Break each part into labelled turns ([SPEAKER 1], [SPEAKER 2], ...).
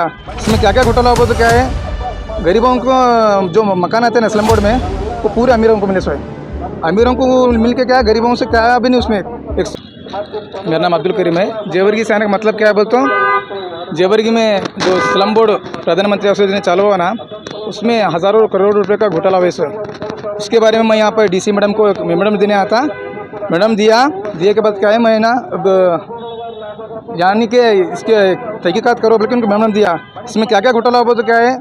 [SPEAKER 1] इसमें क्या क्या घोटाला हुआ तो क्या है, गरीबों को जो मकान आते हैं ना स्लम बोर्ड में, वो पूरे अमीरों को मिले सो है। अमीरों को मिल के क्या, गरीबों से क्या भी नहीं उसमें एक। मेरा नाम अब्दुल करीम है। जेवर्गी से आने का मतलब क्या है बोलता हूँ, जेवर्गी में जो स्लम बोर्ड प्रधानमंत्री आवास योजना चालू हुआ ना, उसमें हज़ारों करोड़ रुपए का घोटाला हुआ है। उसके बारे में मैं यहाँ पर डीसी मैडम को एक मेमोरेंडम देने आया था। मैडम दिए के बाद क्या है, मैं ना अब यानी कि इसके तहकीकात करो बल्कि उनको मेमोरेंडम दिया। इसमें क्या क्या घोटाला हुआ तो क्या है,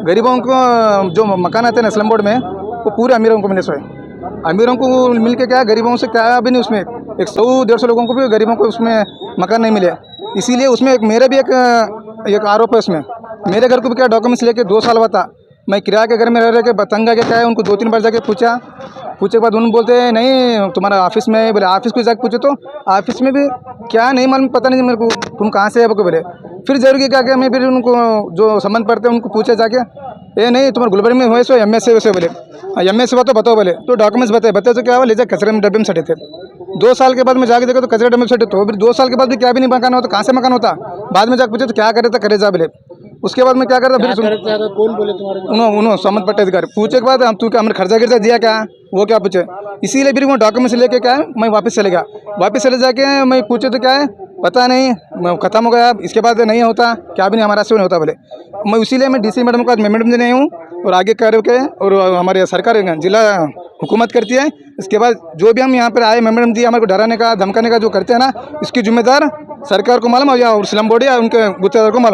[SPEAKER 1] गरीबों को जो मकान आते हैं ना स्लम बोर्ड में, वो पूरे अमीरों को मिले सो है। अमीरों को मिल के क्या, गरीबों से क्या भी नहीं उसमें एक 100-150 लोगों को भी, गरीबों को उसमें मकान नहीं मिले। इसीलिए उसमें एक मेरे भी एक आरोप है उसमें। मेरे घर को भी क्या डॉक्यूमेंट्स लेके 2 साल हुआ था। मैं किराए के घर में रह के तंग आ के क्या है, उनको 2-3 बार जाके पूछे के बाद उन्होंने बोलते हैं नहीं तुम्हारा ऑफिस में है। बोले ऑफिस को जाके पूछे तो ऑफिस में भी क्या नहीं मालूम, पता नहीं मेरे को तुम कहाँ से है बोले। फिर जरूरी क्या क्या, मैं फिर उनको जो संबंध पड़ते हैं उनको पूछे जाके, ये नहीं तुम्हारे गुलबर्ग में हुए सो MS से वैसे बोले। MS हुआ तो बताओ बोले, तो डॉक्यूमेंट्स बताए तो क्या हुआ, ले जाए कचरे में डब्बे में सटे थे। 2 साल के बाद मैं जाके देखा तो कचरे डब्बे में सटे। तो फिर 2 साल के बाद भी क्या भी नहीं मकान होता, कहाँ से मकान होता। बाद में जाकर पूछे तो क्या करे था, करे जा बोले। उसके बाद मैं क्या करता, फिर
[SPEAKER 2] कौन बोले तुम्हारे?
[SPEAKER 1] उन्होंने संबंध पट्टे अधिकारी पूछे के बाद हम तू क्या हमने खर्चा खर्चा दिया क्या, वो क्या पूछे। इसीलिए फिर वो डॉक्यूमेंट्स लेके क्या है, मैं वापस चले गया। वापस चले जाके मैं पूछे तो क्या है, पता नहीं खत्म हो गया, इसके बाद नहीं होता, क्या भी नहीं हमारा से नहीं होता बोले। मैं इसीलिए मैं डीसी मैडम को आज मेमोरेंडम देने हूँ और आगे करके, और हमारे सरकार जिला हुकूमत करती है। इसके बाद जो भी हम यहाँ पर आए मेमोरेंडम दिए, हमारे को डराने का धमकाने का जो करते हैं ना, इसकी जिम्मेदार सरकार को मालूम या स्लम बोर्ड या उनके गुत्तेदार को मालूम।